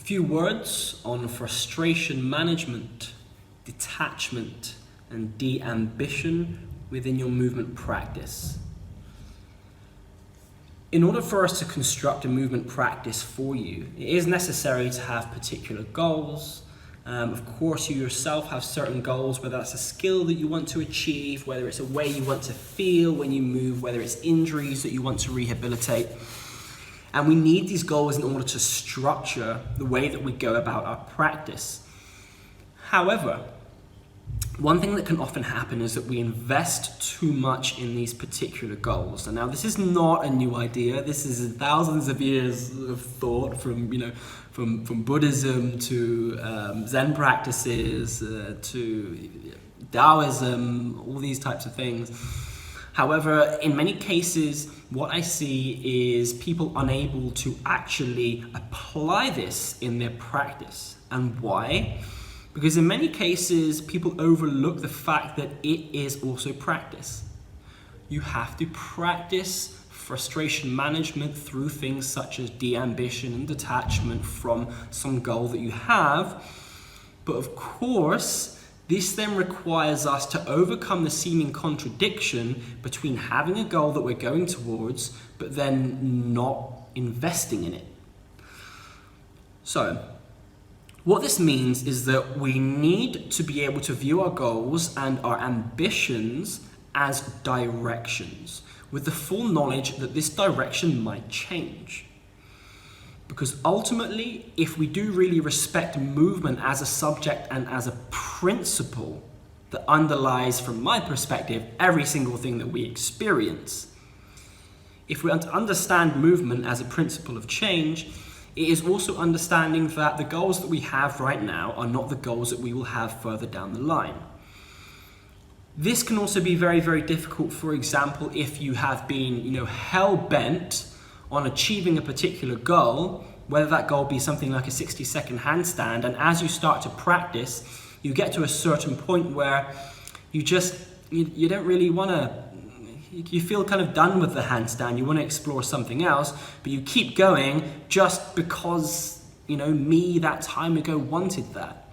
few words on frustration management, detachment, and de-ambition within your movement practice. In order for us to construct a movement practice for you, it is necessary to have particular goals. Of course, you yourself have certain goals, whether that's a skill that you want to achieve, whether it's a way you want to feel when you move, whether it's injuries that you want to rehabilitate. And we need these goals in order to structure the way that we go about our practice. However, one thing that can often happen is that we invest too much in these particular goals. And now this is not a new idea. This is thousands of years of thought from Buddhism to Zen practices to Taoism, all these types of things. However, in many cases, what I see is people unable to actually apply this in their practice. And why? Because in many cases, people overlook the fact that it is also practice. You have to practice frustration management through things such as de-ambition and detachment from some goal that you have. But of course, this then requires us to overcome the seeming contradiction between having a goal that we're going towards, but then not investing in it. So, what this means is that we need to be able to view our goals and our ambitions as directions, with the full knowledge that this direction might change. Because ultimately, if we do really respect movement as a subject and as a principle that underlies, from my perspective, every single thing that we experience, if we understand movement as a principle of change, it is also understanding that the goals that we have right now are not the goals that we will have further down the line. This can also be very, very difficult, for example, if you have been, hell-bent on achieving a particular goal, whether that goal be something like a 60-second handstand, and as you start to practice, you get to a certain point where you don't really want to, you feel kind of done with the handstand, you want to explore something else, but you keep going just because, me that time ago wanted that.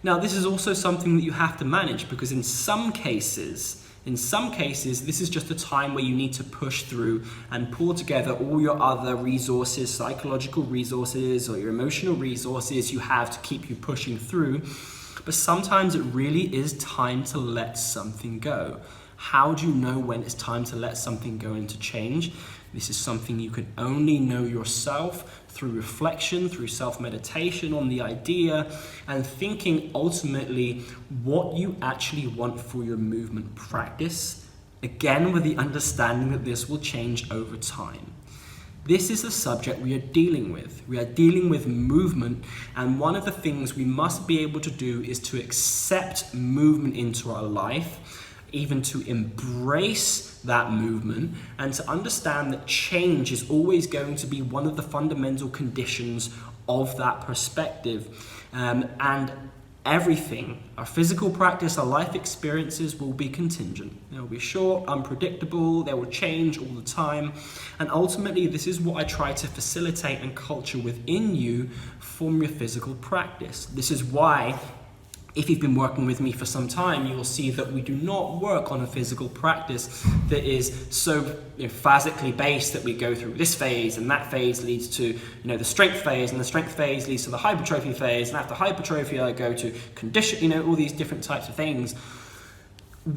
Now, this is also something that you have to manage, because in some cases, this is just a time where you need to push through and pull together all your other resources, psychological resources or your emotional resources you have to keep you pushing through. But sometimes it really is time to let something go. How do you know when it's time to let something go and to change? This is something you can only know yourself through reflection, through self-meditation on the idea, and thinking ultimately what you actually want for your movement practice, again with the understanding that this will change over time. This is the subject we are dealing with. We are dealing with movement, and one of the things we must be able to do is to accept movement into our life, even to embrace that movement, and to understand that change is always going to be one of the fundamental conditions of that perspective. And everything, our physical practice, our life experiences will be contingent. They will be short, unpredictable, they will change all the time. And ultimately, this is what I try to facilitate and culture within you from your physical practice. This is why, if you've been working with me for some time, you will see that we do not work on a physical practice that is so phasically based that we go through this phase and that phase leads to the strength phase, and the strength phase leads to the hypertrophy phase, and after hypertrophy I go to condition, all these different types of things.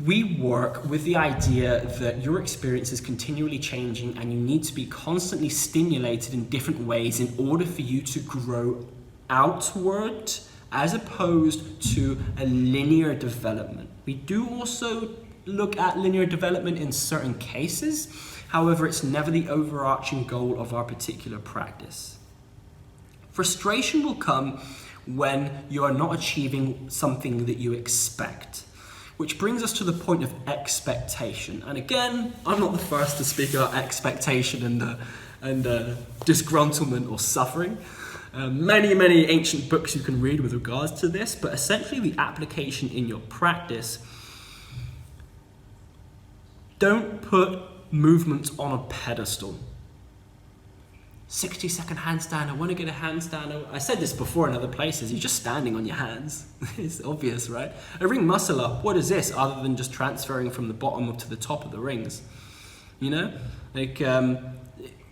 We work with the idea that your experience is continually changing and you need to be constantly stimulated in different ways in order for you to grow outward, as opposed to a linear development. We do also look at linear development in certain cases. However, it's never the overarching goal of our particular practice. Frustration will come when you are not achieving something that you expect, which brings us to the point of expectation. And again, I'm not the first to speak about expectation and disgruntlement or suffering. Many ancient books you can read with regards to this, but essentially the application in your practice. Don't put movement on a pedestal. 60-second handstand, I want to get a handstand. I said this before in other places, you're just standing on your hands. It's obvious, right? A ring muscle up, what is this other than just transferring from the bottom up to the top of the rings? You know? Like,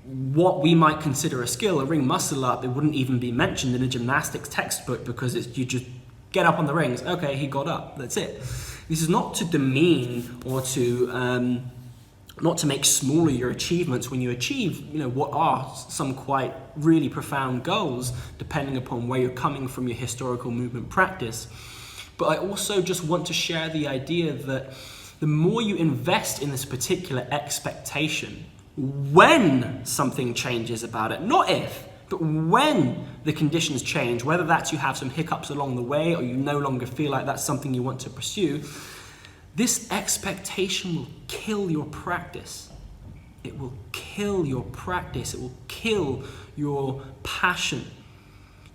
what we might consider a skill, a ring muscle up, it wouldn't even be mentioned in a gymnastics textbook because you just get up on the rings. Okay, he got up, that's it. This is not to demean or to not to make smaller your achievements when you achieve, what are some quite really profound goals, depending upon where you're coming from your historical movement practice. But I also just want to share the idea that the more you invest in this particular expectation, when something changes about it, not if, but when the conditions change, whether that's you have some hiccups along the way or you no longer feel like that's something you want to pursue, this expectation will kill your practice. It will kill your practice. It will kill your passion.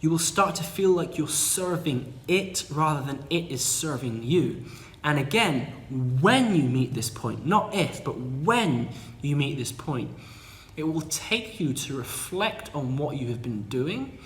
You will start to feel like you're serving it rather than it is serving you. And again, when you meet this point, not if, but when you meet this point, it will take you to reflect on what you have been doing.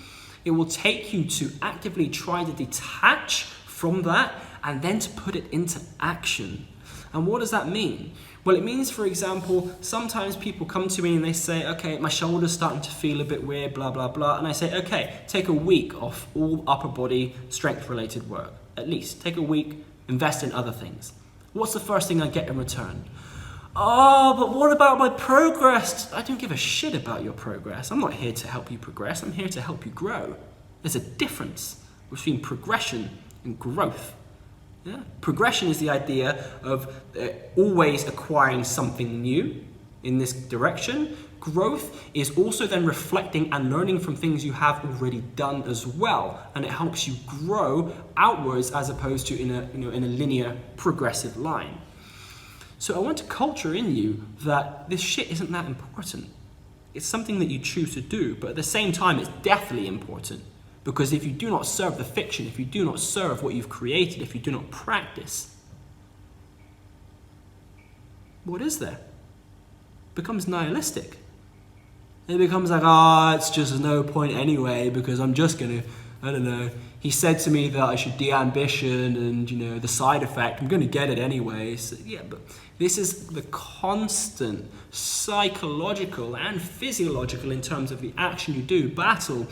It will take you to actively try to detach from that and then to put it into action. And what does that mean? Well, it means, for example, sometimes people come to me and they say, okay, my shoulder's starting to feel a bit weird, blah, blah, blah. And I say, okay, take a week off all upper body strength related work. At least take a week, invest in other things. What's the first thing I get in return? Oh, but what about my progress? I don't give a shit about your progress. I'm not here to help you progress. I'm here to help you grow. There's a difference between progression and growth. Yeah. Progression is the idea of always acquiring something new in this direction. Growth is also then reflecting and learning from things you have already done as well, and it helps you grow outwards as opposed to in a linear progressive line. So I want to culture in you that this shit isn't that important. It's something that you choose to do, but at the same time, it's deathly important. Because if you do not serve the fiction, if you do not serve what you've created, if you do not practice, what is there? It becomes nihilistic. It becomes like, it's just there's no point anyway because I'm just going to, I don't know, he said to me that I should de-ambition and, the side effect, I'm going to get it anyway. So, yeah, but this is the constant psychological and physiological in terms of the action you do, battle.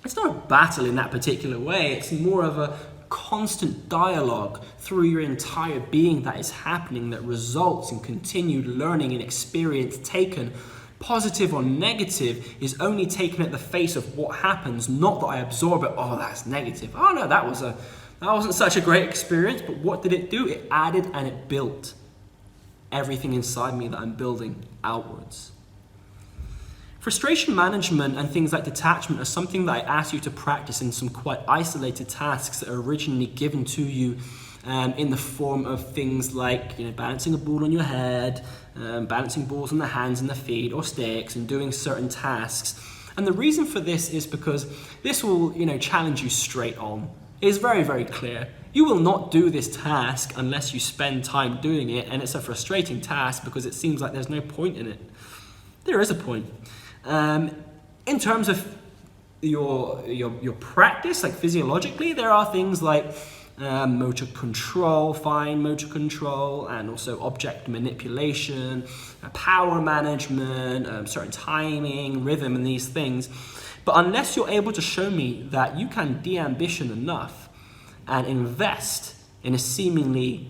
It's not a battle in that particular way. It's more of a constant dialogue through your entire being that is happening that results in continued learning and experience taken, positive or negative, is only taken at the face of what happens, not that I absorb it, that's negative. Oh no, that wasn't such a great experience, but what did it do? It added and it built everything inside me that I'm building outwards. Frustration management and things like detachment are something that I ask you to practice in some quite isolated tasks that are originally given to you in the form of things like balancing a ball on your head, balancing balls on the hands and the feet or sticks, and doing certain tasks. And the reason for this is because this will challenge you straight on. It is very, very clear. You will not do this task unless you spend time doing it, and it's a frustrating task because it seems like there's no point in it. There is a point. In terms of your practice, like physiologically, there are things like motor control, fine motor control, and also object manipulation, power management, certain timing, rhythm, and these things. But unless you're able to show me that you can de-ambition enough and invest in a seemingly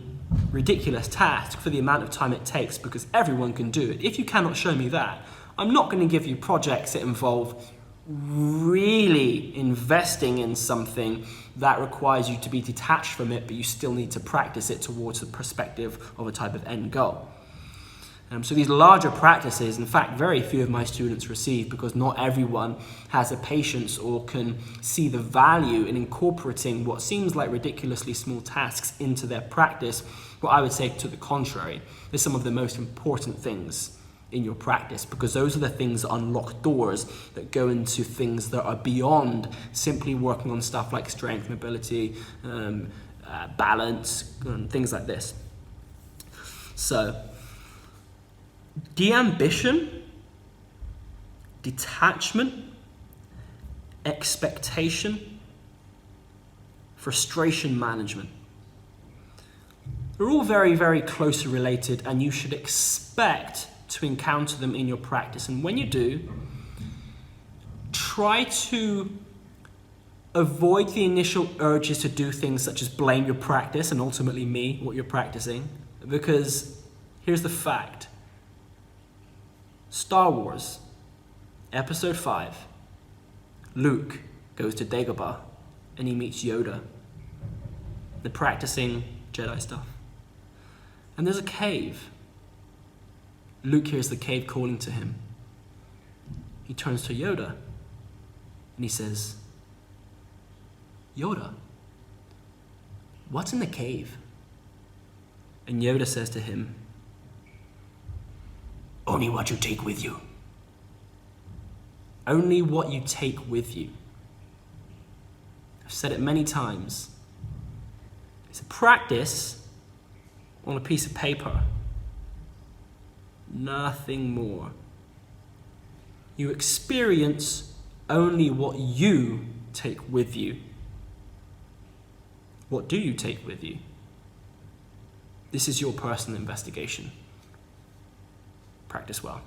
ridiculous task for the amount of time it takes, because everyone can do it, if you cannot show me that, I'm not going to give you projects that involve really investing in something that requires you to be detached from it, but you still need to practice it towards the perspective of a type of end goal. So these larger practices, in fact, very few of my students receive because not everyone has the patience or can see the value in incorporating what seems like ridiculously small tasks into their practice. Well, I would say to the contrary, they're some of the most important things in your practice, because those are the things that unlock doors that go into things that are beyond simply working on stuff like strength, mobility, balance, and things like this. So, de-ambition detachment, expectation, frustration management. They're all very, very closely related, and you should expect to encounter them in your practice. And when you do, try to avoid the initial urges to do things such as blame your practice and ultimately me, what you're practicing, because here's the fact. Star Wars, Episode 5, Luke goes to Dagobah and he meets Yoda. They're practicing Jedi stuff. And there's a cave. Luke hears the cave calling to him. He turns to Yoda and he says, Yoda, what's in the cave? And Yoda says to him, only what you take with you. Only what you take with you. I've said it many times. It's a practice on a piece of paper. Nothing more. You experience only what you take with you. What do you take with you? This is your personal investigation. Practice well.